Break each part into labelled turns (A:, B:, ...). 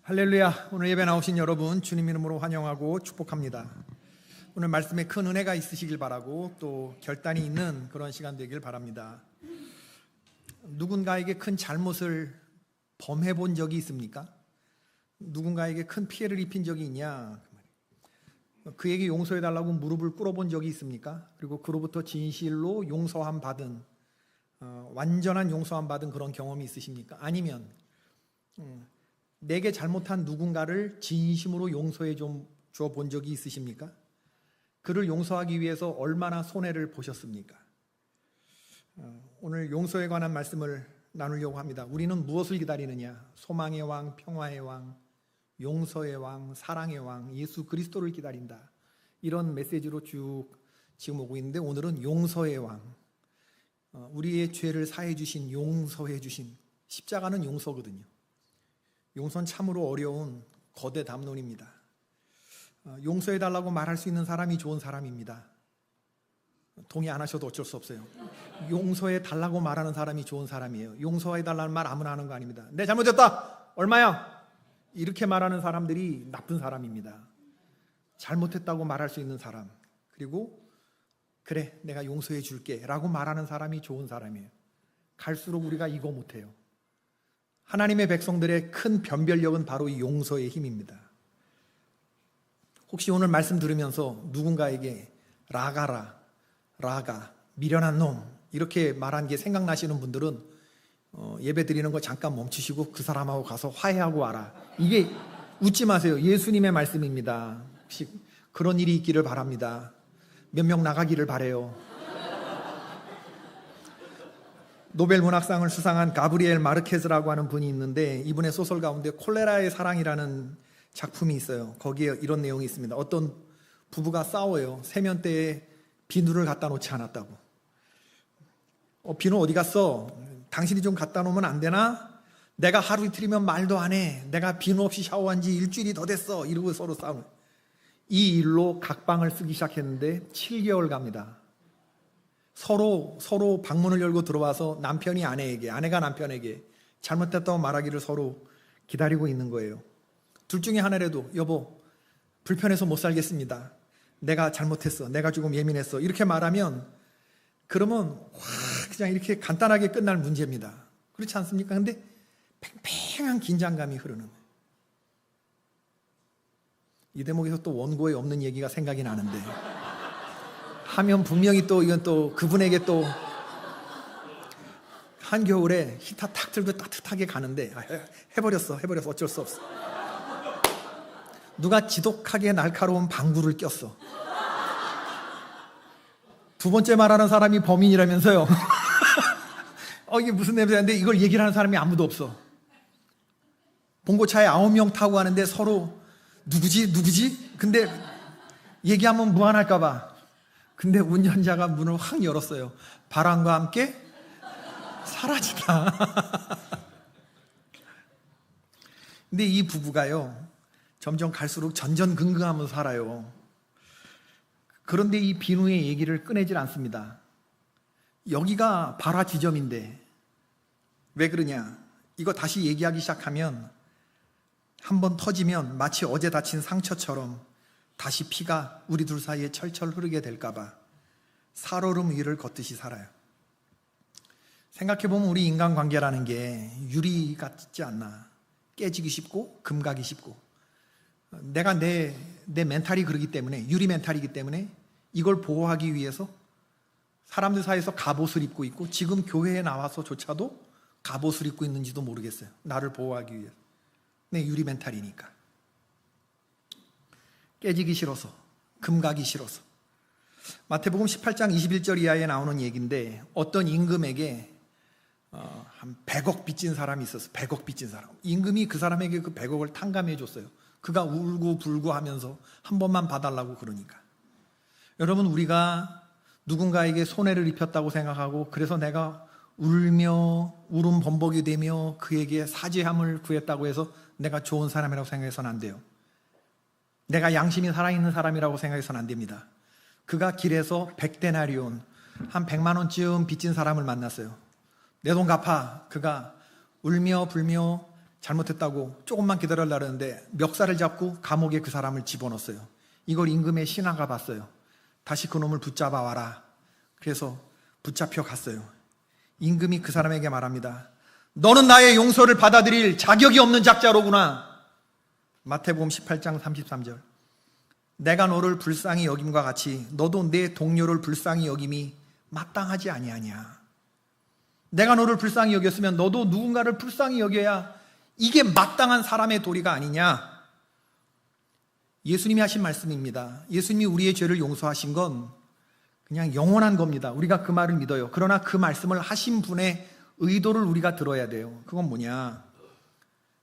A: 할렐루야. 오늘 예배 나오신 여러분 주님 이름으로 환영하고 축복합니다. 오늘 말씀에 큰 은혜가 있으시길 바라고 또 결단이 있는 그런 시간 되길 바랍니다. 누군가에게 큰 잘못을 범해 본 적이 있습니까? 누군가에게 큰 피해를 입힌 적이 있냐? 그에게 용서해 달라고 무릎을 꿇어본 적이 있습니까? 그리고 그로부터 진실로 용서함 받은 완전한 용서함 받은 그런 경험이 있으십니까? 아니면 내게 잘못한 누군가를 진심으로 용서해 줘 본 적이 있으십니까? 그를 용서하기 위해서 얼마나 손해를 보셨습니까? 오늘 용서에 관한 말씀을 나누려고 합니다. 우리는 무엇을 기다리느냐? 소망의 왕, 평화의 왕, 용서의 왕, 사랑의 왕, 예수 그리스도를 기다린다. 이런 메시지로 쭉 지금 오고 있는데 오늘은 용서의 왕, 우리의 죄를 사해 주신, 용서해 주신, 십자가는 용서거든요. 용서는 참으로 어려운 거대 담론입니다. 용서해달라고 말할 수 있는 사람이 좋은 사람입니다. 동의 안 하셔도 어쩔 수 없어요. 용서해달라고 말하는 사람이 좋은 사람이에요. 용서해달라는 말 아무나 하는 거 아닙니다. 내 잘못했다! 얼마야? 이렇게 말하는 사람들이 나쁜 사람입니다. 잘못했다고 말할 수 있는 사람, 그리고 그래 내가 용서해 줄게 라고 말하는 사람이 좋은 사람이에요. 갈수록 우리가 이거 못해요. 하나님의 백성들의 큰 변별력은 바로 이 용서의 힘입니다. 혹시 오늘 말씀 들으면서 누군가에게 라가, 미련한 놈 이렇게 말한 게 생각나시는 분들은 예배 드리는 거 잠깐 멈추시고 그 사람하고 가서 화해하고 와라. 이게 웃지 마세요. 예수님의 말씀입니다. 혹시 그런 일이 있기를 바랍니다. 몇 명 나가기를 바래요. 노벨 문학상을 수상한 가브리엘 마르케즈라고 하는 분이 있는데 이분의 소설 가운데 콜레라의 사랑이라는 작품이 있어요. 거기에 이런 내용이 있습니다. 어떤 부부가 싸워요. 세면대에 비누를 갖다 놓지 않았다고. 비누 어디 갔어? 당신이 좀 갖다 놓으면 안 되나? 내가 하루 이틀이면 말도 안 해. 내가 비누 없이 샤워한 지 일주일이 더 됐어. 이러고 서로 싸우는. 이 일로 각방을 쓰기 시작했는데 7개월 갑니다. 서로 방문을 열고 들어와서 남편이 아내에게, 아내가 남편에게 잘못했다고 말하기를 서로 기다리고 있는 거예요. 둘 중에 하나라도 여보 불편해서 못 살겠습니다. 내가 잘못했어. 내가 조금 예민했어. 이렇게 말하면 그러면 그냥 이렇게 간단하게 끝날 문제입니다. 그렇지 않습니까? 근데 팽팽한 긴장감이 흐르는 거예요. 이 대목에서 또 원고에 없는 얘기가 생각이 나는데 하면 분명히 또 이건 또 그분에게 또 한겨울에 히터 탁 들고 따뜻하게 가는데 해버렸어 어쩔 수 없어. 누가 지독하게 날카로운 방구를 꼈어. 두 번째 말하는 사람이 범인이라면서요. 이게 무슨 냄새인데 이걸 얘기를 하는 사람이 아무도 없어. 봉고차에 9명 타고 가는데 서로 누구지? 근데 얘기하면 무안할까 봐. 근데 운전자가 문을 확 열었어요. 바람과 함께 사라지다. 근데 이 부부가요, 점점 갈수록 전전긍긍하면서 살아요. 그런데 이 비누의 얘기를 꺼내질 않습니다. 여기가 발화 지점인데 왜 그러냐? 이거 다시 얘기하기 시작하면 한번 터지면 마치 어제 다친 상처처럼 다시 피가 우리 둘 사이에 철철 흐르게 될까봐 살얼음 위를 걷듯이 살아요. 생각해보면 우리 인간관계라는 게 유리 같지 않나? 깨지기 쉽고 금가기 쉽고, 내가 내 멘탈이 그러기 때문에, 유리 멘탈이기 때문에 이걸 보호하기 위해서 사람들 사이에서 갑옷을 입고 있고, 지금 교회에 나와서조차도 갑옷을 입고 있는지도 모르겠어요. 나를 보호하기 위해서. 내 유리 멘탈이니까. 깨지기 싫어서, 금가기 싫어서. 마태복음 18장 21절 이하에 나오는 얘기인데 어떤 임금에게 한 100억 빚진 사람이 있었어요. 100억 빚진 사람. 임금이 그 사람에게 그 100억을 탕감해 줬어요. 그가 울고 불고 하면서 한 번만 봐달라고 그러니까. 여러분, 우리가 누군가에게 손해를 입혔다고 생각하고 그래서 내가 울며 울음 범벅이 되며 그에게 사죄함을 구했다고 해서 내가 좋은 사람이라고 생각해서는 안 돼요. 내가 양심이 살아있는 사람이라고 생각해서는 안 됩니다. 그가 길에서 100데나리온, 한 100만 원쯤 빚진 사람을 만났어요. 내 돈 갚아. 그가 울며 불며 잘못했다고 조금만 기다려라 그러는데 멱살을 잡고 감옥에 그 사람을 집어넣었어요. 이걸 임금의 신하가 봤어요. 다시 그놈을 붙잡아 와라. 그래서 붙잡혀 갔어요. 임금이 그 사람에게 말합니다. 너는 나의 용서를 받아들일 자격이 없는 작자로구나. 마태복음 18장 33절. 내가 너를 불쌍히 여김과 같이 너도 내 동료를 불쌍히 여김이 마땅하지 아니하냐. 내가 너를 불쌍히 여겼으면 너도 누군가를 불쌍히 여겨야 이게 마땅한 사람의 도리가 아니냐. 예수님이 하신 말씀입니다. 예수님이 우리의 죄를 용서하신 건 그냥 영원한 겁니다. 우리가 그 말을 믿어요. 그러나 그 말씀을 하신 분의 의도를 우리가 들어야 돼요. 그건 뭐냐?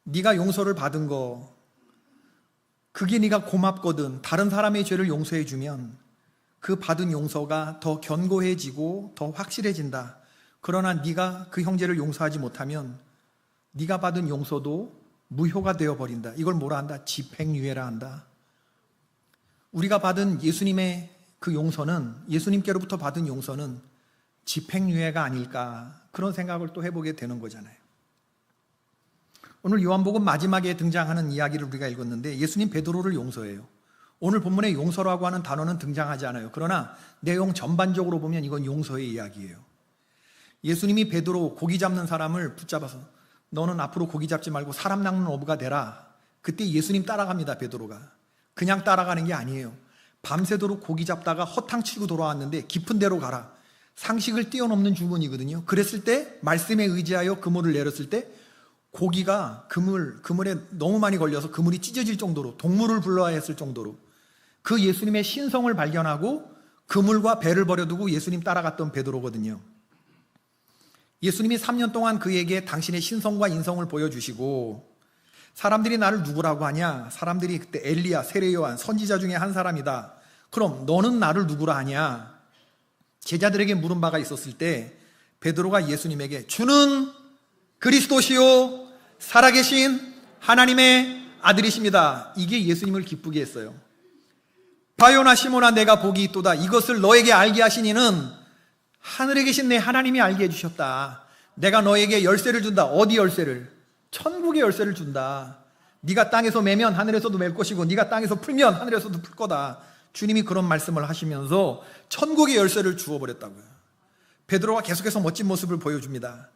A: 네가 용서를 받은 거, 그게 네가 고맙거든. 다른 사람의 죄를 용서해 주면 그 받은 용서가 더 견고해지고 더 확실해진다. 그러나 네가 그 형제를 용서하지 못하면 네가 받은 용서도 무효가 되어버린다. 이걸 뭐라 한다? 집행유예라 한다. 우리가 받은 예수님의 그 용서는, 예수님께로부터 받은 용서는 집행유예가 아닐까, 그런 생각을 또 해보게 되는 거잖아요. 오늘 요한복음 마지막에 등장하는 이야기를 우리가 읽었는데 예수님 베드로를 용서해요. 오늘 본문에 용서라고 하는 단어는 등장하지 않아요. 그러나 내용 전반적으로 보면 이건 용서의 이야기예요. 예수님이 베드로, 고기 잡는 사람을 붙잡아서 너는 앞으로 고기 잡지 말고 사람 낚는 어부가 되라. 그때 예수님 따라갑니다. 베드로가 그냥 따라가는 게 아니에요. 밤새도록 고기 잡다가 허탕치고 돌아왔는데 깊은 데로 가라. 상식을 뛰어넘는 주문이거든요. 그랬을 때 말씀에 의지하여 그물을 내렸을 때 고기가 그물에 너무 많이 걸려서 그물이 찢어질 정도로, 동물을 불러야 했을 정도로 그 예수님의 신성을 발견하고 그물과 배를 버려두고 예수님 따라갔던 베드로거든요. 예수님이 3년 동안 그에게 당신의 신성과 인성을 보여주시고 사람들이 나를 누구라고 하냐? 사람들이 그때 엘리야, 세례 요한, 선지자 중에 한 사람이다. 그럼 너는 나를 누구라 하냐? 제자들에게 물은 바가 있었을 때 베드로가 예수님에게 주는 그리스도시요 살아계신 하나님의 아들이십니다. 이게 예수님을 기쁘게 했어요. 바요나 시몬아 내가 복이 있도다. 이것을 너에게 알게 하신 이는 하늘에 계신 내 하나님이 알게 해주셨다. 내가 너에게 열쇠를 준다. 어디 열쇠를? 천국의 열쇠를 준다. 네가 땅에서 매면 하늘에서도 맬 것이고 네가 땅에서 풀면 하늘에서도 풀 거다. 주님이 그런 말씀을 하시면서 천국의 열쇠를 주어버렸다고요. 베드로가 계속해서 멋진 모습을 보여줍니다.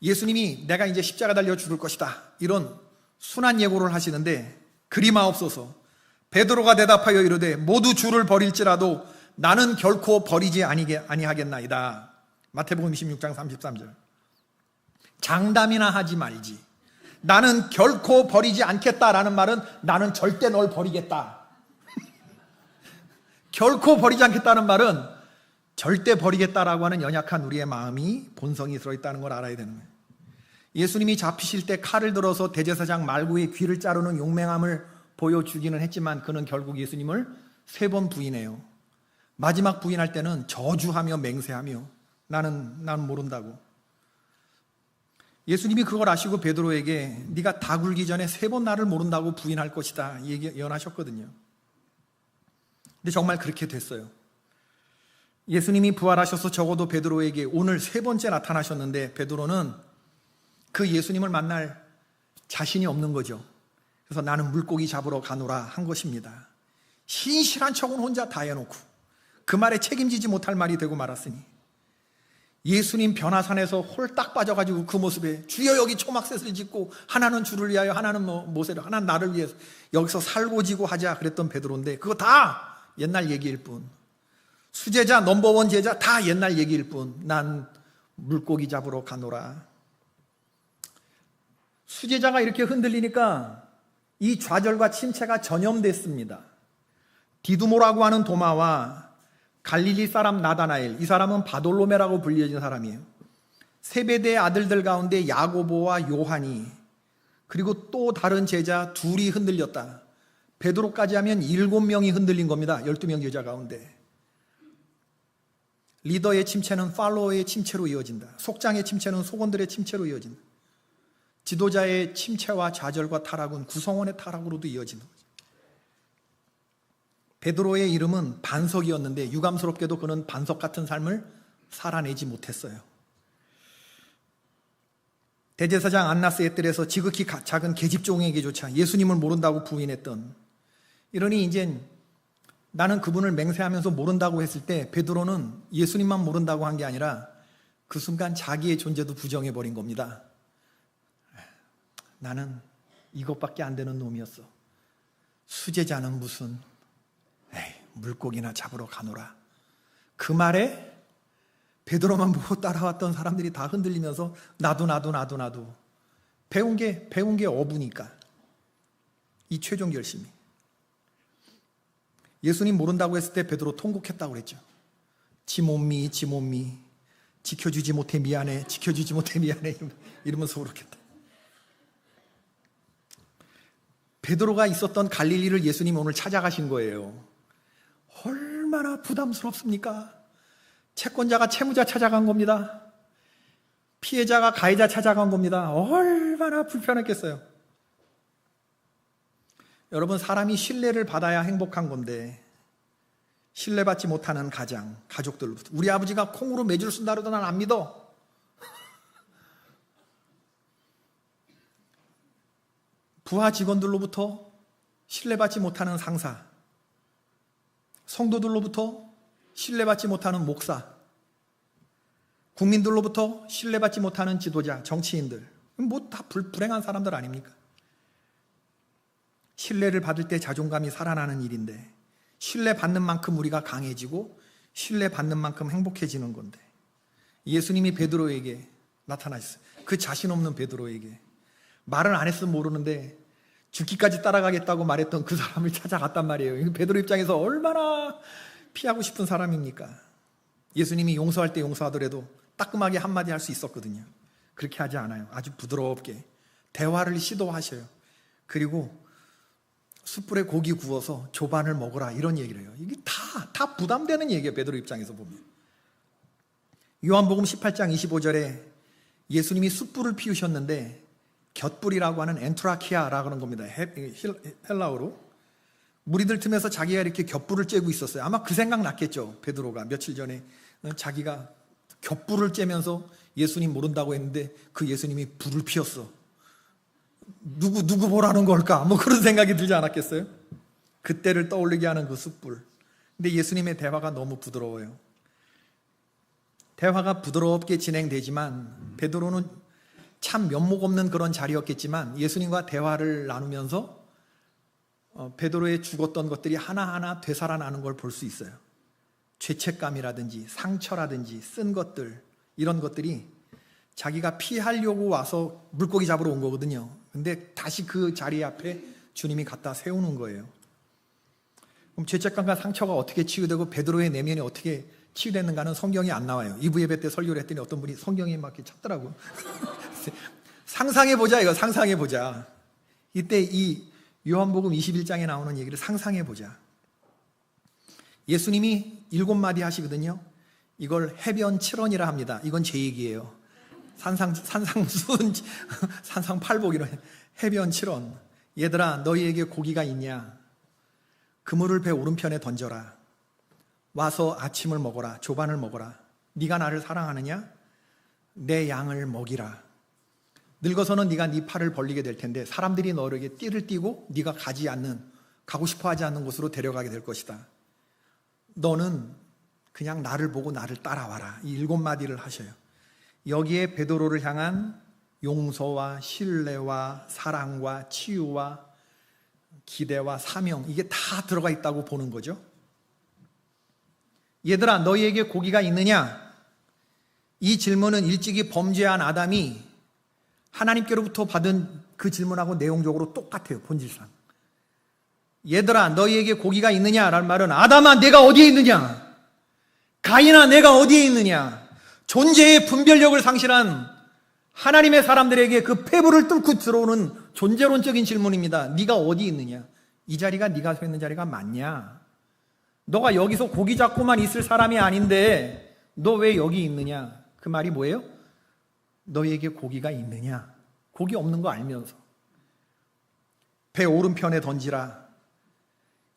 A: 예수님이 내가 이제 십자가 달려 죽을 것이다, 이런 순한 예고를 하시는데 그리마옵소서. 베드로가 대답하여 이르되 모두 주를 버릴지라도 나는 결코 버리지 아니하겠나이다. 마태복음 26장 33절. 장담이나 하지 말지. 나는 결코 버리지 않겠다라는 말은 나는 절대 널 버리겠다. 결코 버리지 않겠다는 말은 절대 버리겠다라고 하는 연약한 우리의 마음이 본성이 들어있다는 걸 알아야 되는 거예요. 예수님이 잡히실 때 칼을 들어서 대제사장 말구의 귀를 자르는 용맹함을 보여주기는 했지만 그는 결국 예수님을 3번 부인해요. 마지막 부인할 때는 저주하며 맹세하며 나는 모른다고. 예수님이 그걸 아시고 베드로에게 네가 다 굴기 전에 3번 나를 모른다고 부인할 것이다 예언하셨거든요. 근데 정말 그렇게 됐어요. 예수님이 부활하셔서 적어도 베드로에게 오늘 3번째 나타나셨는데 베드로는 그 예수님을 만날 자신이 없는 거죠. 그래서 나는 물고기 잡으러 가노라 한 것입니다. 신실한 척은 혼자 다 해놓고 그 말에 책임지지 못할 말이 되고 말았으니 예수님 변화산에서 홀딱 빠져가지고 그 모습에 주여 여기 초막셋을 짓고 하나는 주를 위하여 하나는 모세를 하나는 나를 위해서 여기서 살고 지고 하자 그랬던 베드로인데 그거 다 옛날 얘기일 뿐. 수제자 넘버원 제자 다 옛날 얘기일 뿐. 난 물고기 잡으러 가노라. 수제자가 이렇게 흔들리니까 이 좌절과 침체가 전염됐습니다. 디두모라고 하는 도마와 갈릴리 사람 나다나엘, 이 사람은 바돌로메라고 불려진 사람이에요. 세베대의 아들들 가운데 야고보와 요한이, 그리고 또 다른 제자 둘이 흔들렸다. 베드로까지 하면 7명이 흔들린 겁니다. 12명 제자 가운데. 리더의 침체는 팔로워의 침체로 이어진다. 속장의 침체는 속원들의 침체로 이어진다. 지도자의 침체와 좌절과 타락은 구성원의 타락으로도 이어지는 거죠. 베드로의 이름은 반석이었는데 유감스럽게도 그는 반석 같은 삶을 살아내지 못했어요. 대제사장 안나스의 뜰에서 지극히 작은 계집종에게조차 예수님을 모른다고 부인했던, 이러니 이제 나는 그분을 맹세하면서 모른다고 했을 때 베드로는 예수님만 모른다고 한 게 아니라 그 순간 자기의 존재도 부정해버린 겁니다. 나는 이것밖에 안 되는 놈이었어. 수제자는 무슨, 물고기나 잡으러 가노라. 그 말에 베드로만 보고 따라왔던 사람들이 다 흔들리면서 나도 배운 게 어부니까. 이 최종 결심이. 예수님 모른다고 했을 때 베드로 통곡했다고 그랬죠. 지 몸미 지켜주지 못해 미안해 이러면서 울었겠다. 베드로가 있었던 갈릴리를 예수님이 오늘 찾아가신 거예요. 얼마나 부담스럽습니까? 채권자가 채무자 찾아간 겁니다. 피해자가 가해자 찾아간 겁니다. 얼마나 불편했겠어요. 여러분, 사람이 신뢰를 받아야 행복한 건데 신뢰받지 못하는 가족들로부터, 우리 아버지가 콩으로 매주를 쓴다 그래도 난 안 믿어. 부하 직원들로부터 신뢰받지 못하는 상사, 성도들로부터 신뢰받지 못하는 목사, 국민들로부터 신뢰받지 못하는 지도자, 정치인들, 뭐 다 불행한 사람들 아닙니까? 신뢰를 받을 때 자존감이 살아나는 일인데, 신뢰받는 만큼 우리가 강해지고 신뢰받는 만큼 행복해지는 건데, 예수님이 베드로에게 나타나셨어요. 그 자신 없는 베드로에게. 말은 안 했으면 모르는데 죽기까지 따라가겠다고 말했던 그 사람을 찾아갔단 말이에요. 베드로 입장에서 얼마나 피하고 싶은 사람입니까? 예수님이 용서할 때 용서하더라도 따끔하게 한마디 할 수 있었거든요. 그렇게 하지 않아요. 아주 부드럽게 대화를 시도하셔요. 그리고 숯불에 고기 구워서 조반을 먹으라, 이런 얘기를 해요. 이게 다 부담되는 얘기예요, 베드로 입장에서 보면. 요한복음 18장 25절에 예수님이 숯불을 피우셨는데 곁불이라고 하는 엔트라키아라고 하는 겁니다. 헬라어로. 무리들 틈에서 자기가 이렇게 곁불을 쬐고 있었어요. 아마 그 생각 났겠죠. 베드로가 며칠 전에 자기가 곁불을 쬐면서 예수님 모른다고 했는데 그 예수님이 불을 피웠어. 누구 보라는 걸까? 뭐 그런 생각이 들지 않았겠어요? 그때를 떠올리게 하는 그 숯불. 근데 예수님의 대화가 너무 부드러워요. 대화가 부드럽게 진행되지만 베드로는 참 면목 없는 그런 자리였겠지만 예수님과 대화를 나누면서 베드로의 죽었던 것들이 하나하나 되살아나는 걸 볼 수 있어요. 죄책감이라든지 상처라든지 쓴 것들, 이런 것들이 자기가 피하려고 와서 물고기 잡으러 온 거거든요. 근데 다시 그 자리 앞에 주님이 갖다 세우는 거예요. 그럼 죄책감과 상처가 어떻게 치유되고 베드로의 내면이 어떻게 치유됐는가는 성경이 안 나와요. 2부 예배 때 설교를 했더니 어떤 분이 성경에 막 이렇게 찾더라고요. 상상해보자, 이거 상상해보자. 이때 이 요한복음 21장에 나오는 얘기를 상상해보자. 예수님이 7마디 하시거든요. 이걸 해변 7원이라 합니다. 이건 제 얘기예요. 산상팔복 이런 해변 7원. 얘들아, 너희에게 고기가 있냐? 그물을 배 오른편에 던져라. 와서 아침을 먹어라. 조반을 먹어라. 네가 나를 사랑하느냐? 내 양을 먹이라. 늙어서는 네가 네 팔을 벌리게 될 텐데 사람들이 너에게 띠를 띠고 네가 가고 싶어 하지 않는 곳으로 데려가게 될 것이다. 너는 그냥 나를 보고 나를 따라와라. 이 7마디를 하셔요. 여기에 베드로를 향한 용서와 신뢰와 사랑과 치유와 기대와 사명, 이게 다 들어가 있다고 보는 거죠. 얘들아, 너희에게 고기가 있느냐? 이 질문은 일찍이 범죄한 아담이 하나님께로부터 받은 그 질문하고 내용적으로 똑같아요. 본질상. 얘들아, 너희에게 고기가 있느냐라는 말은 아담아, 내가 어디에 있느냐? 가인아, 내가 어디에 있느냐? 존재의 분별력을 상실한 하나님의 사람들에게 그 폐부를 뚫고 들어오는 존재론적인 질문입니다. 네가 어디 있느냐? 이 자리가 네가 서 있는 자리가 맞냐? 너가 여기서 고기 잡고만 있을 사람이 아닌데 너 왜 여기 있느냐? 그 말이 뭐예요? 너희에게 고기가 있느냐? 고기 없는 거 알면서. 배 오른편에 던지라.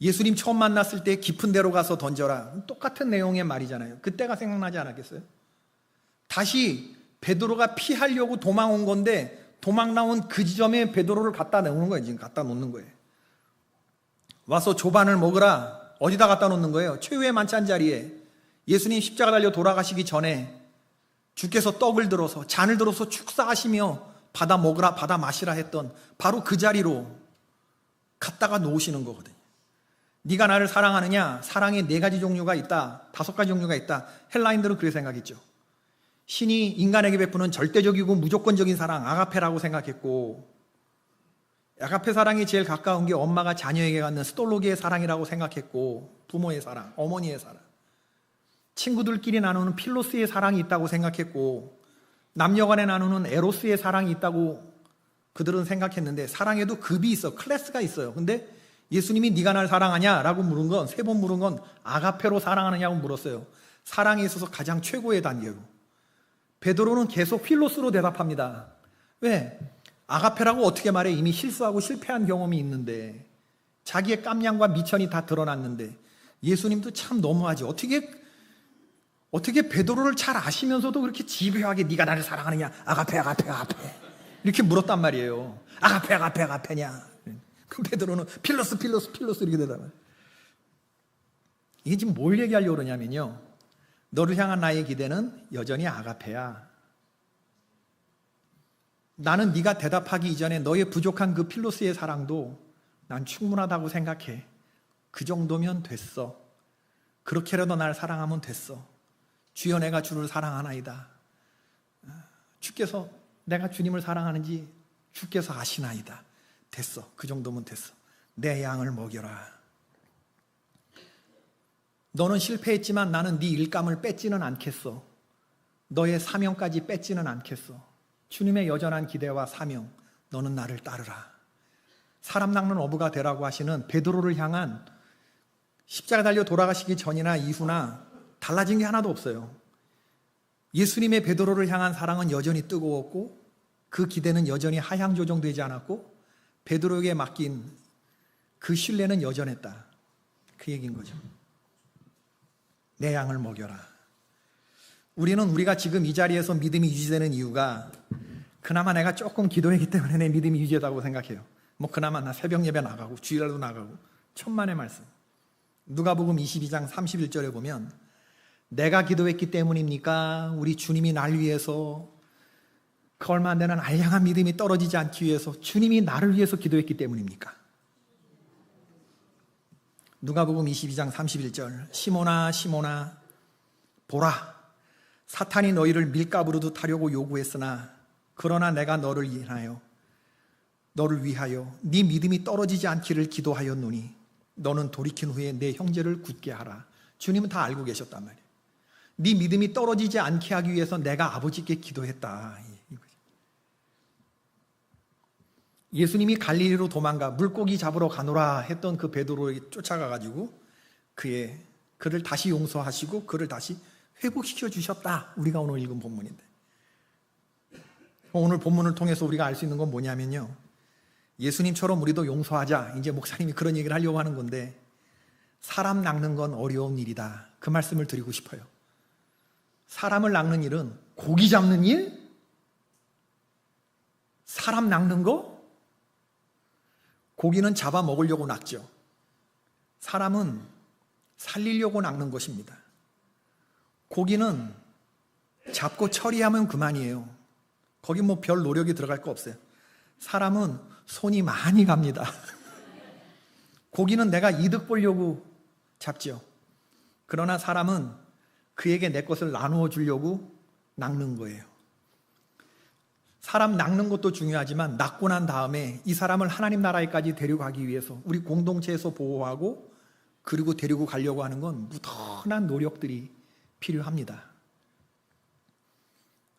A: 예수님 처음 만났을 때 깊은 데로 가서 던져라. 똑같은 내용의 말이잖아요. 그때가 생각나지 않았겠어요? 다시 베드로가 피하려고 도망온 건데 도망 나온 그 지점에 베드로를 갖다 놓는 거예요. 지금 갖다 놓는 거예요. 와서 조반을 먹으라. 어디다 갖다 놓는 거예요? 최후의 만찬 자리에. 예수님 십자가 달려 돌아가시기 전에 주께서 떡을 들어서 잔을 들어서 축사하시며 받아 먹으라 받아 마시라 했던 바로 그 자리로 갖다가 놓으시는 거거든요. 네가 나를 사랑하느냐? 사랑에 4가지 종류가 있다. 5가지 종류가 있다. 헬라인들은 그렇게 생각했죠. 신이 인간에게 베푸는 절대적이고 무조건적인 사랑, 아가페라고 생각했고, 아가페 사랑이 제일 가까운 게 엄마가 자녀에게 갖는 스톨로기의 사랑이라고 생각했고, 부모의 사랑, 어머니의 사랑, 친구들끼리 나누는 필로스의 사랑이 있다고 생각했고, 남녀간에 나누는 에로스의 사랑이 있다고 그들은 생각했는데, 사랑에도 급이 있어, 클래스가 있어요. 근데 예수님이 네가 날 사랑하냐? 라고 물은 건, 3번 물은 건 아가페로 사랑하느냐고 물었어요. 사랑에 있어서 가장 최고의 단계로. 베드로는 계속 필로스로 대답합니다. 왜? 아가페라고 어떻게 말해? 이미 실수하고 실패한 경험이 있는데, 자기의 깜냥과 미천이 다 드러났는데. 예수님도 참 너무하지. 어떻게 베드로를 잘 아시면서도 그렇게 집요하게 네가 나를 사랑하느냐? 아가페 이렇게 물었단 말이에요. 아가페냐? 그럼 베드로는 필로스 이렇게 대답해요. 이게 지금 뭘 얘기하려고 그러냐면요, 너를 향한 나의 기대는 여전히 아가페야. 나는 네가 대답하기 이전에 너의 부족한 그 필로스의 사랑도 난 충분하다고 생각해. 그 정도면 됐어. 그렇게라도 날 사랑하면 됐어. 주여 내가 주를 사랑하나이다. 주께서 내가 주님을 사랑하는지 주께서 아시나이다. 됐어. 그 정도면 됐어. 내 양을 먹여라. 너는 실패했지만 나는 네 일감을 뺏지는 않겠어. 너의 사명까지 뺏지는 않겠어. 주님의 여전한 기대와 사명, 너는 나를 따르라. 사람 낚는 어부가 되라고 하시는 베드로를 향한, 십자가 달려 돌아가시기 전이나 이후나 달라진 게 하나도 없어요. 예수님의 베드로를 향한 사랑은 여전히 뜨거웠고, 그 기대는 여전히 하향 조정되지 않았고, 베드로에게 맡긴 그 신뢰는 여전했다. 그 얘기인 거죠. 내 양을 먹여라. 우리가 지금 이 자리에서 믿음이 유지되는 이유가, 그나마 내가 조금 기도했기 때문에 내 믿음이 유지되다고 생각해요. 그나마 나 새벽 예배 나가고 주일날도 나가고, 천만의 말씀. 누가복음 22장 31절에 보면, 내가 기도했기 때문입니까? 우리 주님이 날 위해서, 그 얼마 안 되는 알량한 믿음이 떨어지지 않기 위해서 주님이 나를 위해서 기도했기 때문입니까? 누가복음 22장 31절, 시몬아 보라, 사탄이 너희를 밀가부르듯 하려고 요구했으나 그러나 내가 너를 위하여 네 믿음이 떨어지지 않기를 기도하였노니 너는 돌이킨 후에 내 형제를 굳게 하라. 주님은 다 알고 계셨단 말이에요. 네 믿음이 떨어지지 않게 하기 위해서 내가 아버지께 기도했다. 예수님이 갈릴리로 도망가 물고기 잡으러 가노라 했던 그 베드로에게 쫓아가가지고 그를 다시 용서하시고 그를 다시 회복시켜 주셨다. 우리가 오늘 읽은 본문인데, 오늘 본문을 통해서 우리가 알 수 있는 건 뭐냐면요, 예수님처럼 우리도 용서하자. 이제 목사님이 그런 얘기를 하려고 하는 건데, 사람 낚는 건 어려운 일이다. 그 말씀을 드리고 싶어요. 사람을 낚는 일은, 고기 잡는 일? 사람 낚는 거? 고기는 잡아 먹으려고 낚죠. 사람은 살리려고 낚는 것입니다. 고기는 잡고 처리하면 그만이에요. 거기 별 노력이 들어갈 거 없어요. 사람은 손이 많이 갑니다. 고기는 내가 이득 보려고 잡죠. 그러나 사람은 그에게 내 것을 나누어 주려고 낚는 거예요. 사람 낚는 것도 중요하지만 낚고 난 다음에 이 사람을 하나님 나라에까지 데려가기 위해서 우리 공동체에서 보호하고 그리고 데리고 가려고 하는 건 무던한 노력들이 필요합니다.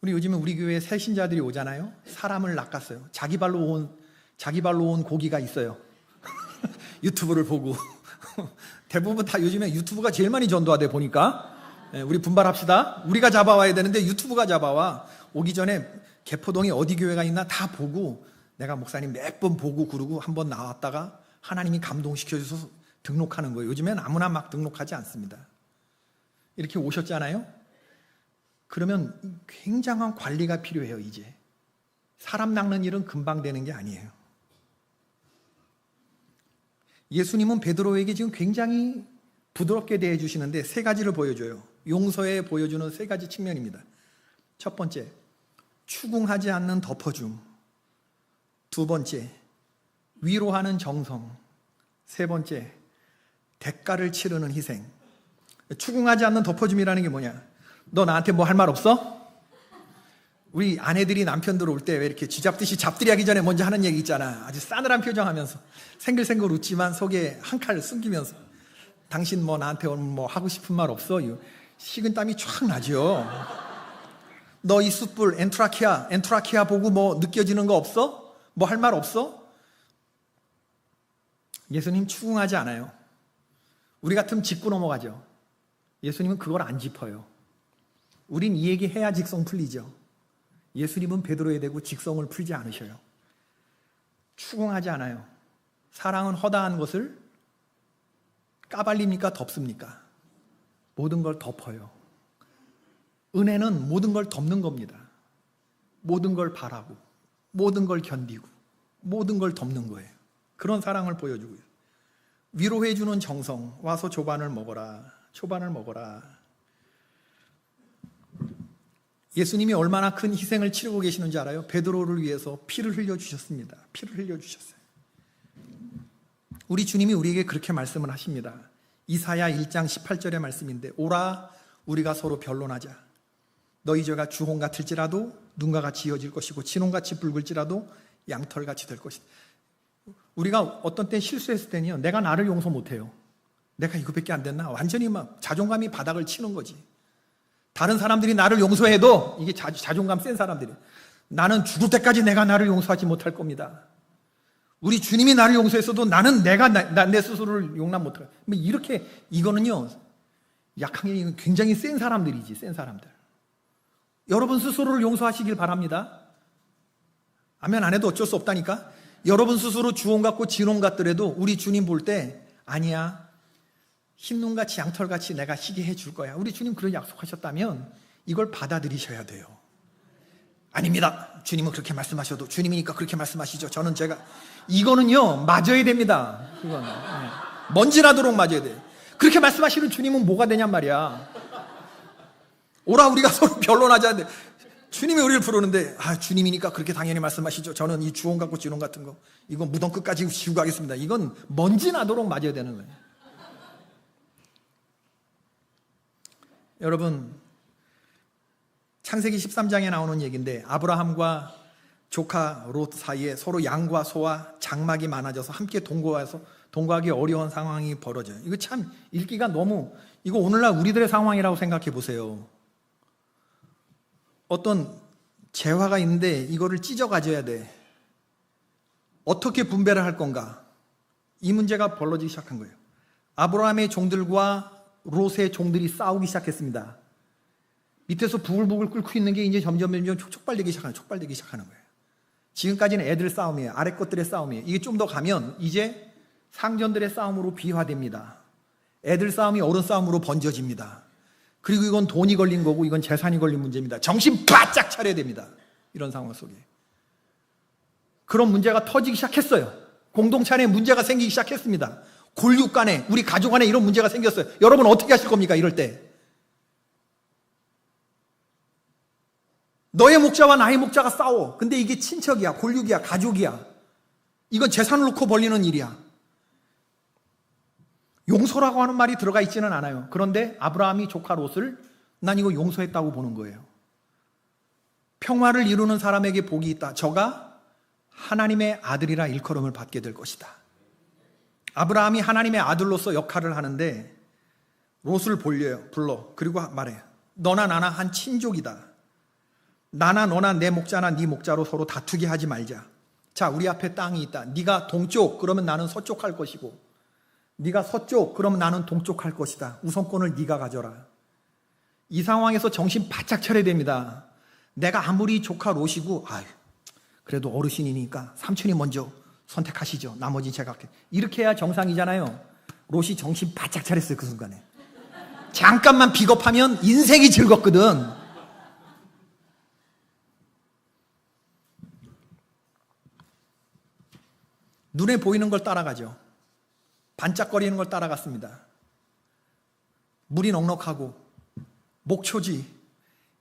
A: 우리 요즘에 우리 교회에 새 신자들이 오잖아요. 사람을 낚았어요. 자기 발로 온 고기가 있어요. 유튜브를 보고 대부분 다 요즘에 유튜브가 제일 많이 전도하대 보니까. 우리 분발합시다. 우리가 잡아와야 되는데 유튜브가 잡아와. 오기 전에 개포동에 어디 교회가 있나 다 보고, 내가 목사님 몇 번 보고 그러고 한번 나왔다가 하나님이 감동시켜줘서 등록하는 거예요. 요즘엔 아무나 막 등록하지 않습니다. 이렇게 오셨잖아요. 그러면 굉장한 관리가 필요해요. 이제 사람 낚는 일은 금방 되는 게 아니에요. 예수님은 베드로에게 지금 굉장히 부드럽게 대해 주시는데 세 가지를 보여줘요. 용서에 보여주는 세 가지 측면입니다. 첫 번째, 추궁하지 않는 덮어줌. 두 번째, 위로하는 정성. 세 번째, 대가를 치르는 희생. 추궁하지 않는 덮어줌이라는 게 뭐냐? 너 나한테 뭐 할 말 없어? 우리 아내들이 남편들 올 때 왜 이렇게 쥐잡듯이 잡들이 하기 전에 먼저 하는 얘기 있잖아. 아주 싸늘한 표정하면서 생글생글 웃지만 속에 한 칼을 숨기면서 당신 뭐 나한테 오늘 뭐 하고 싶은 말 없어? 식은 땀이 쫙 나죠. 너 이 숯불 엔트라키아 보고 뭐 느껴지는 거 없어? 뭐 할 말 없어? 예수님 추궁하지 않아요. 우리 같으면 짚고 넘어가죠. 예수님은 그걸 안 짚어요. 우린 이 얘기 해야 직성 풀리죠. 예수님은 베드로에 대고 직성을 풀지 않으셔요. 추궁하지 않아요. 사랑은 허다한 것을 까발립니까? 덮습니까? 모든 걸 덮어요. 은혜는 모든 걸 덮는 겁니다. 모든 걸 바라고, 모든 걸 견디고, 모든 걸 덮는 거예요. 그런 사랑을 보여주고요. 위로해주는 정성, 와서 조반을 먹어라, 초반을 먹어라. 예수님이 얼마나 큰 희생을 치르고 계시는지 알아요? 베드로를 위해서 피를 흘려주셨습니다. 피를 흘려주셨어요. 우리 주님이 우리에게 그렇게 말씀을 하십니다. 이사야 1장 18절의 말씀인데, 오라 우리가 서로 변론하자. 너희 죄가 주홍 같을지라도 눈과 같이 이어질 것이고 진홍같이 붉을지라도 양털같이 될 것이다. 우리가 어떤 때 실수했을 때는요, 내가 나를 용서 못해요. 내가 이거밖에 안 됐나? 완전히 막 자존감이 바닥을 치는 거지. 다른 사람들이 나를 용서해도, 이게 자존감 센 사람들이, 나는 죽을 때까지 내가 나를 용서하지 못할 겁니다. 우리 주님이 나를 용서했어도 나는 내 스스로를 용납 못할. 이렇게, 이거는요, 약한 게 굉장히 센 사람들이지, 센 사람들. 여러분 스스로를 용서하시길 바랍니다. 아멘 안 해도 어쩔 수 없다니까. 여러분 스스로 주홍 같고 진홍 같더라도 우리 주님 볼 때, 아니야, 흰눈같이 양털같이 내가 희게 해줄 거야. 우리 주님 그런 약속하셨다면 이걸 받아들이셔야 돼요. 아닙니다. 주님은 그렇게 말씀하셔도, 주님이니까 그렇게 말씀하시죠. 저는 제가, 이거는요 맞아야 됩니다. 이건 먼지 나도록 맞아야 돼. 그렇게 말씀하시는 주님은 뭐가 되냔 말이야. 오라 우리가 서로 변론하자. 주님이 우리를 부르는데, 주님이니까 그렇게 당연히 말씀하시죠. 저는 이 주홍 같고 진홍 같은 거, 이건 무덤 끝까지 지우고 가겠습니다. 이건 먼지 나도록 맞아야 되는 거예요. 여러분, 창세기 13장에 나오는 얘기인데, 아브라함과 조카 롯 사이에 서로 양과 소와 장막이 많아져서 함께 동거하기 어려운 상황이 벌어져요. 이거 참 읽기가 너무, 이거 오늘날 우리들의 상황이라고 생각해 보세요. 어떤 재화가 있는데 이거를 찢어 가져야 돼. 어떻게 분배를 할 건가? 이 문제가 벌어지기 시작한 거예요. 아브라함의 종들과 롯의 종들이 싸우기 시작했습니다. 밑에서 부글부글 끓고 있는 게 이제 점점 촉발되기 시작하는 거예요. 지금까지는 애들 싸움이에요. 아래 것들의 싸움이에요. 이게 좀 더 가면 이제 상전들의 싸움으로 비화됩니다. 애들 싸움이 어른 싸움으로 번져집니다. 그리고 이건 돈이 걸린 거고 이건 재산이 걸린 문제입니다. 정신 바짝 차려야 됩니다. 이런 상황 속에. 그런 문제가 터지기 시작했어요. 공동체 안에 문제가 생기기 시작했습니다. 골육 간에, 우리 가족 안에 이런 문제가 생겼어요. 여러분 어떻게 하실 겁니까? 이럴 때. 너의 목자와 나의 목자가 싸워. 근데 이게 친척이야, 골육이야, 가족이야. 이건 재산을 놓고 벌리는 일이야. 용서라고 하는 말이 들어가 있지는 않아요. 그런데 아브라함이 조카 롯을 난 이거 용서했다고 보는 거예요. 평화를 이루는 사람에게 복이 있다. 저가 하나님의 아들이라 일컬음을 받게 될 것이다. 아브라함이 하나님의 아들로서 역할을 하는데 롯을 불러. 그리고 말해. 너나 나나 한 친족이다. 나나 너나 내 목자나 네 목자로 서로 다투게 하지 말자. 자, 우리 앞에 땅이 있다. 네가 동쪽, 그러면 나는 서쪽 할 것이고, 네가 서쪽, 그러면 나는 동쪽 할 것이다. 우선권을 네가 가져라. 이 상황에서 정신 바짝 차려야 됩니다. 내가 아무리 조카 롯이고, 그래도 어르신이니까 삼촌이 먼저 선택하시죠. 나머지 제가 할게. 이렇게 해야 정상이잖아요. 롯이 정신 바짝 차렸어요. 그 순간에. 잠깐만 비겁하면 인생이 즐겁거든. 눈에 보이는 걸 따라가죠. 반짝거리는 걸 따라갔습니다. 물이 넉넉하고 목초지,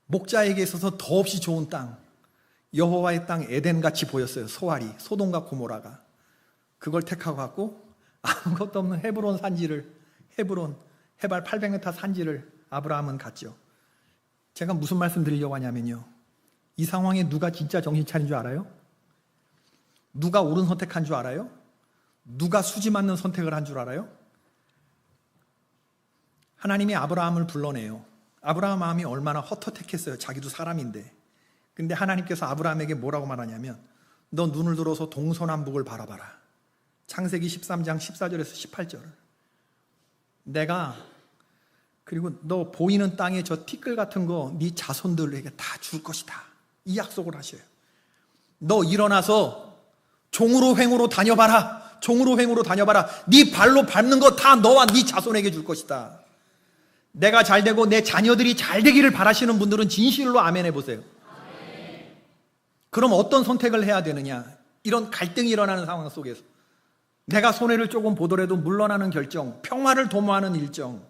A: 목자에게 있어서 더없이 좋은 땅, 여호와의 땅 에덴같이 보였어요. 소알이, 소돔과 고모라가. 그걸 택하고 갔고 아무것도 없는 헤브론 산지를, 헤브론 해발 800m 산지를 아브라함은 갔죠. 제가 무슨 말씀 드리려고 하냐면요, 이 상황에 누가 진짜 정신 차린 줄 알아요? 누가 옳은 선택한 줄 알아요? 누가 수지 맞는 선택을 한 줄 알아요? 하나님이 아브라함을 불러내요. 아브라함 마음이 얼마나 헛헛했겠어요. 자기도 사람인데. 근데 하나님께서 아브라함에게 뭐라고 말하냐면, 너 눈을 들어서 동서남북을 바라봐라. 창세기 13장 14절에서 18절. 내가, 그리고 너 보이는 땅에 저 티끌 같은 거 네 자손들에게 다 줄 것이다. 이 약속을 하셔요. 너 일어나서 종으로 횡으로 다녀봐라. 종으로 횡으로 다녀봐라. 네 발로 밟는 거 다 너와 네 자손에게 줄 것이다. 내가 잘 되고 내 자녀들이 잘 되기를 바라시는 분들은 진실로 아멘 해보세요. 그럼 어떤 선택을 해야 되느냐? 이런 갈등이 일어나는 상황 속에서 내가 손해를 조금 보더라도 물러나는 결정, 평화를 도모하는 일정.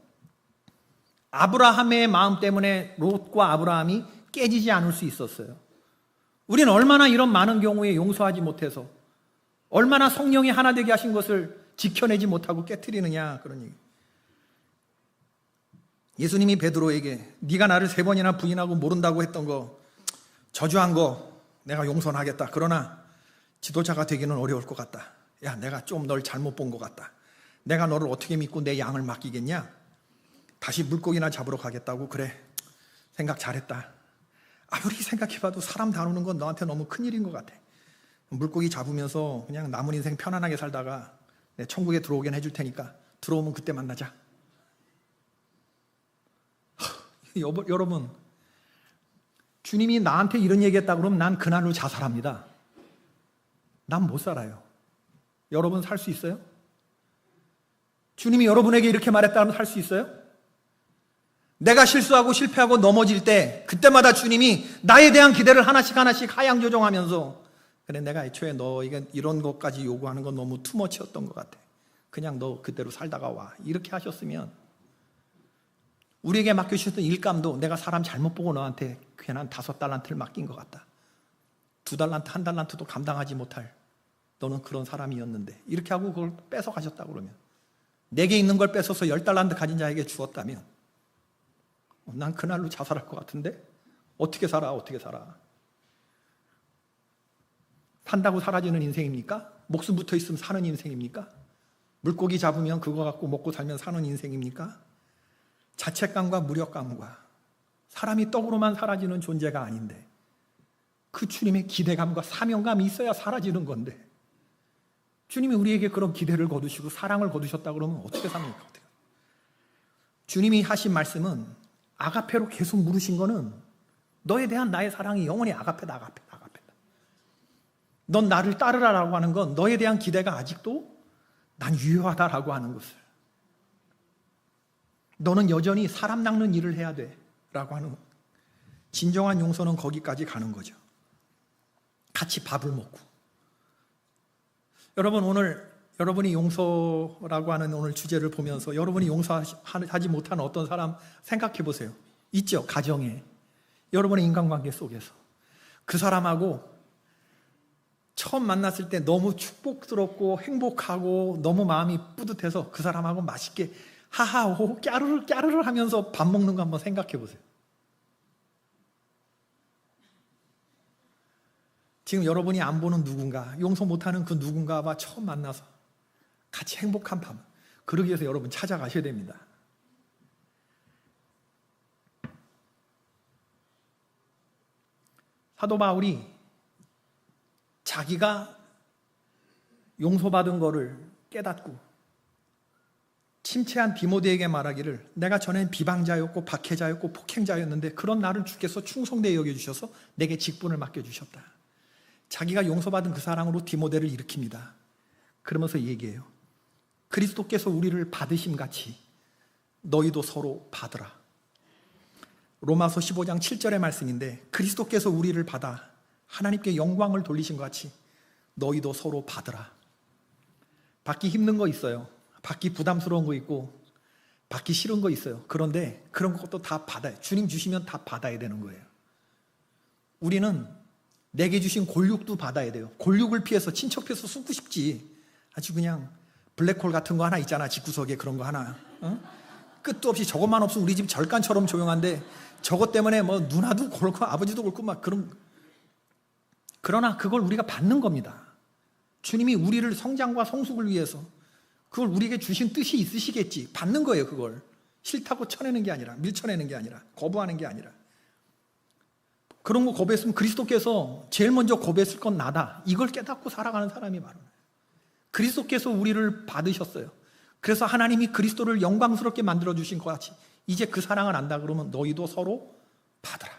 A: 아브라함의 마음 때문에 롯과 아브라함이 깨지지 않을 수 있었어요. 우리는 얼마나 이런 많은 경우에 용서하지 못해서, 얼마나 성령이 하나 되게 하신 것을 지켜내지 못하고 깨트리느냐, 그런 얘기. 예수님이 베드로에게 네가 나를 3번이나 부인하고 모른다고 했던 거, 저주한 거 내가 용서는 하겠다. 그러나 지도자가 되기는 어려울 것 같다. 야, 내가 좀 널 잘못 본 것 같다. 내가 너를 어떻게 믿고 내 양을 맡기겠냐? 다시 물고기나 잡으러 가겠다고. 그래, 생각 잘했다. 아무리 생각해봐도 사람 다루는 건 너한테 너무 큰일인 것 같아. 물고기 잡으면서 그냥 남은 인생 편안하게 살다가 내 천국에 들어오긴 해줄 테니까 들어오면 그때 만나자. 여러분, 주님이 나한테 이런 얘기했다 그러면 난 그날로 자살합니다. 난 못 살아요. 여러분 살 수 있어요? 주님이 여러분에게 이렇게 말했다면 살 수 있어요? 내가 실수하고 실패하고 넘어질 때 그때마다 주님이 나에 대한 기대를 하나씩 하나씩 하향 조정하면서, 그래, 내가 애초에 너에게 이런 것까지 요구하는 건 너무 투머치였던 것 같아. 그냥 너 그대로 살다가 와. 이렇게 하셨으면 우리에게 맡겨주셨던 일감도 내가 사람 잘못 보고 너한테 괜한 5달란트를 맡긴 것 같다. 2달란트, 1달란트도 감당하지 못할 너는 그런 사람이었는데, 이렇게 하고 그걸 뺏어 가셨다 그러면, 내게 있는 걸 뺏어서 10달란트 가진 자에게 주었다면 난 그날로 자살할 것 같은데 어떻게 살아? 어떻게 살아? 산다고 사라지는 인생입니까? 목숨 붙어 있으면 사는 인생입니까? 물고기 잡으면 그거 갖고 먹고 살면 사는 인생입니까? 자책감과 무력감과 사람이 떡으로만 사라지는 존재가 아닌데, 그 주님의 기대감과 사명감이 있어야 사라지는 건데, 주님이 우리에게 그런 기대를 거두시고 사랑을 거두셨다 그러면 어떻게 삽니까? 어떻게? 주님이 하신 말씀은, 아가페로 계속 물으신 거는 너에 대한 나의 사랑이 영원히 아가페다, 아가페다, 아가페다. 넌 나를 따르라라고 하는 건 너에 대한 기대가 아직도 난 유효하다라고 하는 것을, 너는 여전히 사람 낚는 일을 해야 돼 라고 하는, 진정한 용서는 거기까지 가는 거죠. 같이 밥을 먹고. 여러분, 오늘 여러분이 용서라고 하는 오늘 주제를 보면서 여러분이 용서하지 못하는 어떤 사람 생각해 보세요. 있죠? 가정에, 여러분의 인간관계 속에서 그 사람하고 처음 만났을 때 너무 축복스럽고 행복하고 너무 마음이 뿌듯해서 그 사람하고 맛있게 하하호 까르르 까르르 하면서 밥 먹는 거 한번 생각해 보세요. 지금 여러분이 안 보는 누군가, 용서 못하는 그 누군가와 처음 만나서 같이 행복한 밤, 그러기 위해서 여러분 찾아가셔야 됩니다. 사도 바울이 자기가 용서받은 거를 깨닫고 침체한 디모데에게 말하기를, 내가 전엔 비방자였고 박해자였고 폭행자였는데 그런 나를 주께서 충성되게 여겨주셔서 내게 직분을 맡겨주셨다. 자기가 용서받은 그 사랑으로 디모데를 일으킵니다. 그러면서 얘기해요. 그리스도께서 우리를 받으심같이 너희도 서로 받으라. 로마서 15장 7절의 말씀인데, 그리스도께서 우리를 받아 하나님께 영광을 돌리신 것 같이 너희도 서로 받으라. 받기 힘든 거 있어요. 받기 부담스러운 거 있고 받기 싫은 거 있어요. 그런데 그런 것도 다 받아요. 주님 주시면 다 받아야 되는 거예요. 우리는 내게 주신 골육도 받아야 돼요. 골육을 피해서 친척해서 숨고 싶지. 아주 그냥 블랙홀 같은 거 하나 있잖아. 집구석에 그런 거 하나. 끝도 없이 저것만 없으면 우리 집 절간처럼 조용한데 저것 때문에 뭐 누나도 골고 아버지도 골고 막 그런. 그러나 그걸 우리가 받는 겁니다. 주님이 우리를 성장과 성숙을 위해서 그걸 우리에게 주신 뜻이 있으시겠지. 받는 거예요. 그걸 싫다고 쳐내는 게 아니라, 밀쳐내는 게 아니라, 거부하는 게 아니라. 그런 거 거부했으면 그리스도께서 제일 먼저 거부했을 건 나다. 이걸 깨닫고 살아가는 사람이 바로 그리스도께서 우리를 받으셨어요. 그래서 하나님이 그리스도를 영광스럽게 만들어주신 것 같이 이제 그 사랑을 안다 그러면 너희도 서로 받으라.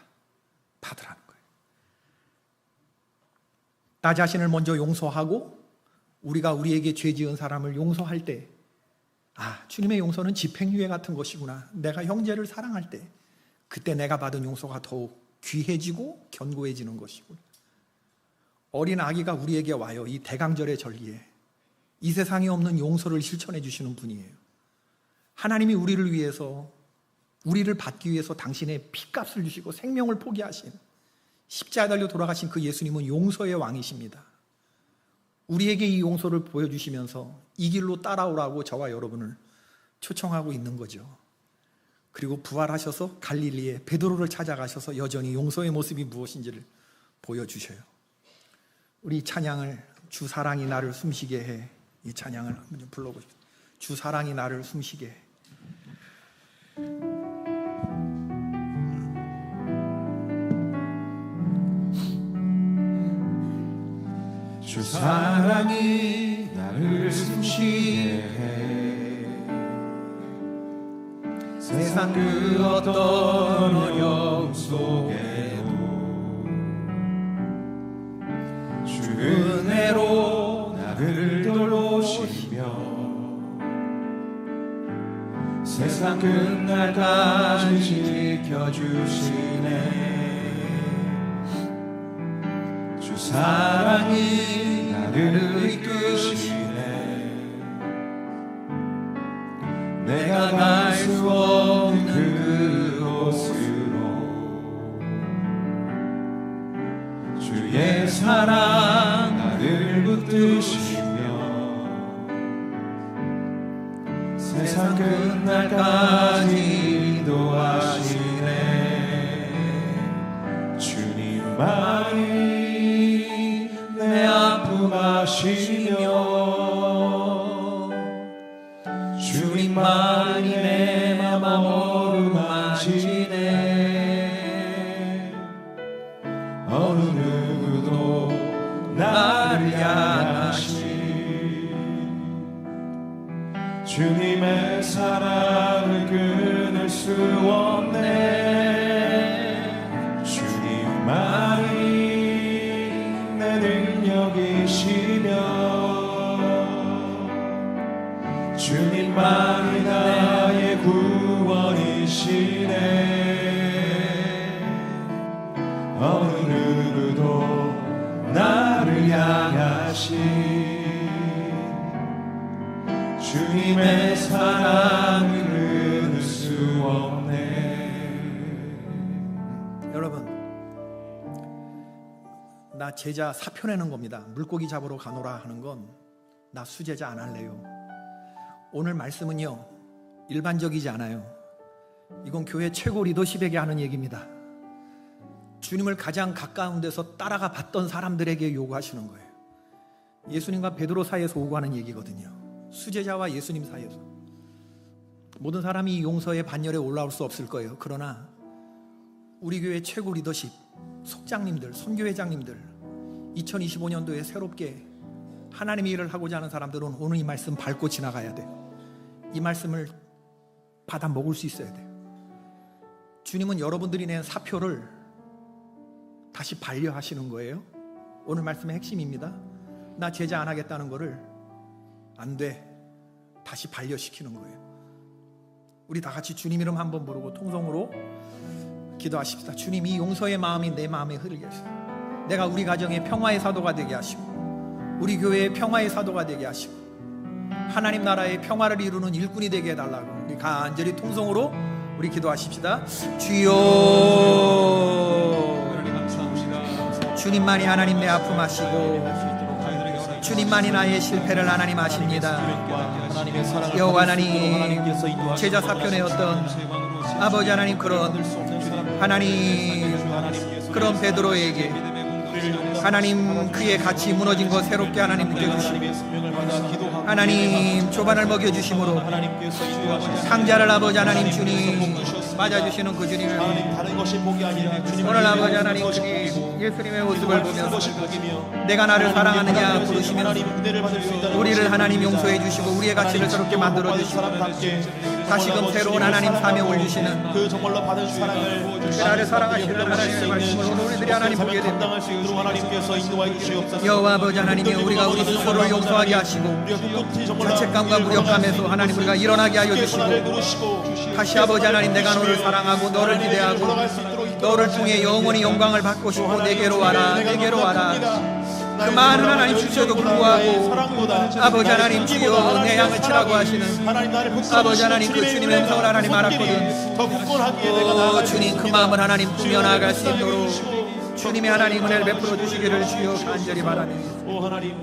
A: 받으라는 거예요. 나 자신을 먼저 용서하고 우리가 우리에게 죄 지은 사람을 용서할 때, 주님의 용서는 집행유예 같은 것이구나. 내가 형제를 사랑할 때 그때 내가 받은 용서가 더욱 귀해지고 견고해지는 것이구나. 어린 아기가 우리에게 와요. 이 대강절의 절기에 이 세상에 없는 용서를 실천해 주시는 분이에요. 하나님이 우리를 위해서, 우리를 받기 위해서 당신의 피값을 주시고 생명을 포기하신, 십자가에 달려 돌아가신 그 예수님은 용서의 왕이십니다. 우리에게 이 용서를 보여주시면서 이 길로 따라오라고 저와 여러분을 초청하고 있는 거죠. 그리고 부활하셔서 갈릴리에 베드로를 찾아가셔서 여전히 용서의 모습이 무엇인지를 보여주셔요. 우리 찬양을 주 사랑이 나를 숨쉬게 해, 이 찬양을 한번 불러보시죠. 주 사랑이 나를 숨쉬게 해.
B: 주 사랑이 나를 숨쉬게 해. 세상 그 어떤 어려움 속에도 주 은혜로 나를 돌보시며 세상 끝날까지 지켜주시네. 주 사랑이 나를 이끄시네. 내가 갈 수 없는 그곳으로 주의 사랑 나를 붙드시며 세상 끝날까지 인도하시네. 주님만이 내 아픔 아시며 주님만이 내 맘 어루만지네. 어느 누구도 나를 향하시 주님의 사랑을 끊을 수 없네. 주님만이 내 능력이시며 주님만이 나의 구원이시네. 어느 누구도 나를 향하시 주님의 사랑을 끊을 수 없네.
A: 여러분, 나 제자 사표 내는 겁니다. 물고기 잡으러 가노라 하는 건 나 수제자 안 할래요. 오늘 말씀은요, 일반적이지 않아요. 이건 교회 최고 리더십에게 하는 얘기입니다. 주님을 가장 가까운 데서 따라가 봤던 사람들에게 요구하시는 거예요. 예수님과 베드로 사이에서 오고하는 얘기거든요. 수제자와 예수님 사이에서. 모든 사람이 이 용서의 반열에 올라올 수 없을 거예요. 그러나 우리 교회 최고 리더십, 속장님들, 선교회장님들, 2025년도에 새롭게 하나님의 일을 하고자 하는 사람들은 오늘 이 말씀 밟고 지나가야 돼요. 이 말씀을 받아 먹을 수 있어야 돼요. 주님은 여러분들이 낸 사표를 다시 반려하시는 거예요. 오늘 말씀의 핵심입니다. 나 제자 안 하겠다는 거를 안 돼, 다시 반려시키는 거예요. 우리 다 같이 주님 이름 한번 부르고 통성으로 기도하십시다. 주님, 이 용서의 마음이 내 마음에 흐르게 하시고, 내가 우리 가정의 평화의 사도가 되게 하시고, 우리 교회의 평화의 사도가 되게 하시고, 하나님 나라의 평화를 이루는 일꾼이 되게 해달라고 우리 간절히 통성으로 우리 기도하십시다. 주여, 주님만이 하나님 내 아픔 아시고 주님만이 나의 실패를 하나님 아십니다. 여호와 하나님, 제자 사편의 어떤 아버지 하나님, 그런 하나님, 그런 베드로에게 하나님 그의 갇이 무너진 것 새롭게 하나님 느껴주시고 하나님 조반을 먹여주심으로 상자를 아버지 하나님 주님 맞아주시는 그 주님을 오늘 아버지 하나님 주님 예수님의 모습을 보면서 내가 나를 사랑하느냐 부르시면서 우리를 하나님 용서해 주시고 우리의 가치를 새롭게 만들어 주시고 다시금 새로운 하나님 사명을 주시는
B: 그 정말로 받은 사랑을
A: 나를 사랑하시는 하나님의 말씀을 오늘 우리들이 하나님 보게 됩니다.
B: 감당할 수 있도록 하나님께서 인도하여 주시옵소서.
A: 여호와 아버지 하나님이 우리가 우리 스스로를 용서하게 하시고 자책감과 무력감에서 하나님 우리가 일어나게 하여 주시고 다시 아버지 하나님 내가 너를 사랑하고 너를 기대하고 너를 통해 영원히 영광을 받고 싶고 내게로 와라, 내게로 와라. 그 많은 하나님 주셔도 불구하고 아버지 하나님 주여 내 양을 치라고 하시는 아버지 하나님 그 주님의 음성을 하나님 알았거든. 주님 그 마음을 하나님 꾸며 나아갈 수 있도록 주님의 하나님 은혜를 베풀어 주시기를 주여 간절히 바라옵니다.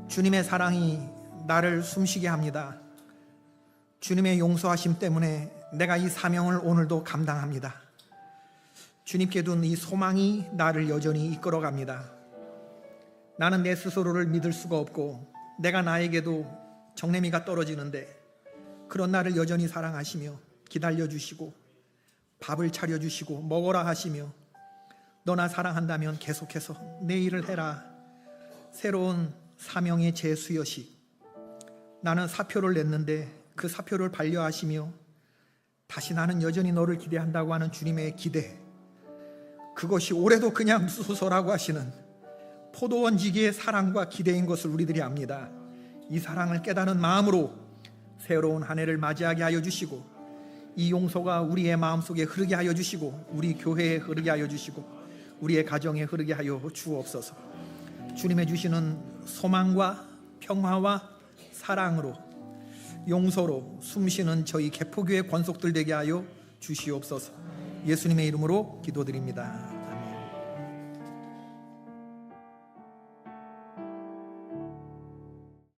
A: 주님의 사랑이 나를 숨쉬게 합니다. 주님의 용서하심 때문에 내가 이 사명을 오늘도 감당합니다. 주님께 둔 이 소망이 나를 여전히 이끌어갑니다. 나는 내 스스로를 믿을 수가 없고 내가 나에게도 정내미가 떨어지는데 그런 나를 여전히 사랑하시며 기다려주시고 밥을 차려주시고 먹어라 하시며 너나 사랑한다면 계속해서 내 일을 해라. 새로운 사명의 재수여식. 나는 사표를 냈는데 그 사표를 반려하시며 다시 나는 여전히 너를 기대한다고 하는 주님의 기대, 그것이 올해도 그냥 수소라고 하시는 포도원지기의 사랑과 기대인 것을 우리들이 압니다. 이 사랑을 깨닫는 마음으로 새로운 한 해를 맞이하게 하여 주시고 이 용서가 우리의 마음속에 흐르게 하여 주시고 우리 교회에 흐르게 하여 주시고 우리의 가정에 흐르게 하여 주옵소서. 주님의 주시는 소망과 평화와 사랑으로 용서로 숨쉬는 저희 개포교회 권속들 되게 하여 주시옵소서. 예수님의 이름으로 기도드립니다.